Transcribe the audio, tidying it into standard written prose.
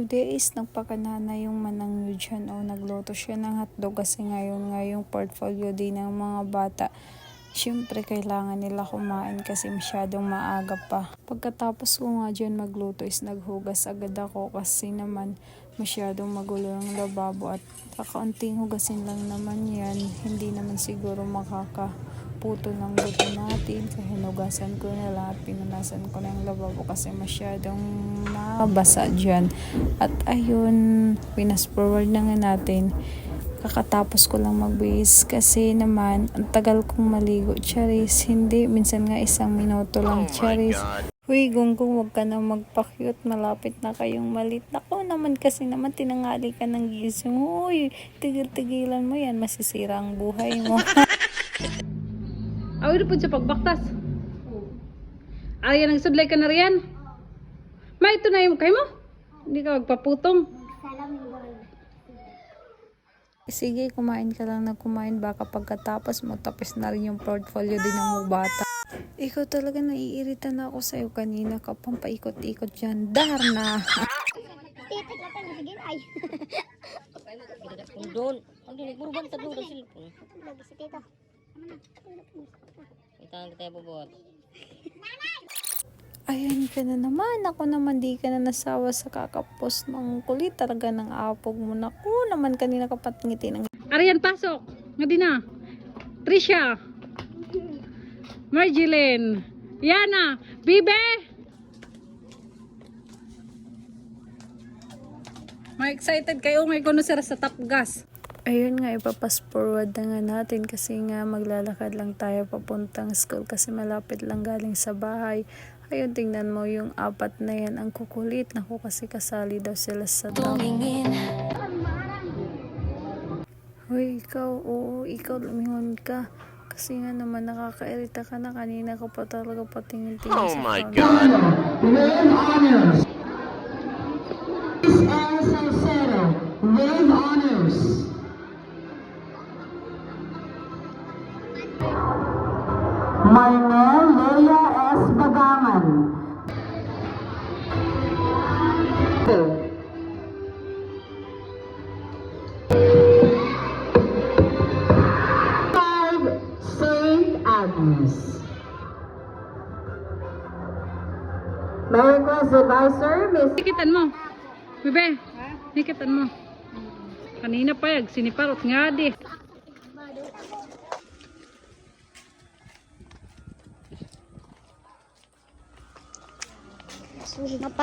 Today is nagpakanana yung manang dyan o nagluto siya ng hotdog kasi ngayon nga yung portfolio din ng mga bata. Siyempre kailangan nila kumain kasi masyadong maaga pa. Pagkatapos ko nga dyan magluto is naghugas agad ako kasi naman masyadong magulo ang lababo at kakaunting hugasin lang naman yan. Hindi naman siguro makakaputo ng buto natin. Kaya hinugasan ko na lang at pinunasan ko na yung lababo kasi masyadong mabasa dyan. At ayun, pinas forward na nga natin. Kakatapos ko lang magbihis kasi naman ang tagal kong maligo, charis. Hindi, minsan nga 1 minuto lang, charis. Huy, gunggong, wag ka na magpa-cute. Malapit na kayong malit. Ako naman kasi naman tinangali ka ng gising. Huy, tigil-tigilan mo yan. Masisira ang buhay mo. Awir po sa pagbaktas. Ayan ang sudlay ka na riyan. Ma, ito na yung kay mo? Hindi ka magpaputong. Sige, kumain ka lang na kumain. Baka pagkatapos mo, tapos na rin yung portfolio din ng bata. Ikaw talaga naiirita na ako sa'yo kanina ka pang paikot-ikot dyan. Darna! Titik na tayo sige ay. Doon, ang dinig mo ba sa doon ang cellphone? Lagi si tito. Itahan kita bubuhat. Ayan ka na naman. Ako naman di ka na nasawa sa kakapos ng kulit talaga ng apog mo. Naku naman kanina kapatngiti ng... Arian, pasok. Nga din na. Trisha. Marjeline. Yana. Bibe. Ma-excited kayo ngay kuno sir sa Top Gas. Ayun nga, ipapas forward na nga natin kasi nga maglalakad lang tayo papuntang school kasi malapit lang galing sa bahay. Ayun, tingnan mo yung 4 na yan. Ang kukulit. Naku, kasi kasali daw sila sa dam. Hoy, ikaw, oo, ikaw lumingon ka. Kasi nga naman nakakairita ka na. Kanina ka pa talaga patingin-tingin sa camera. Oh my God. With honors. Miss El Salcedo, with honors. Maynel Leia S. Bagaman. St. Agnes. May request advisor, Miss Nikitan mo. Bibe. Nikitan mo. Kanina pa yag siniparot nga di. Sulit na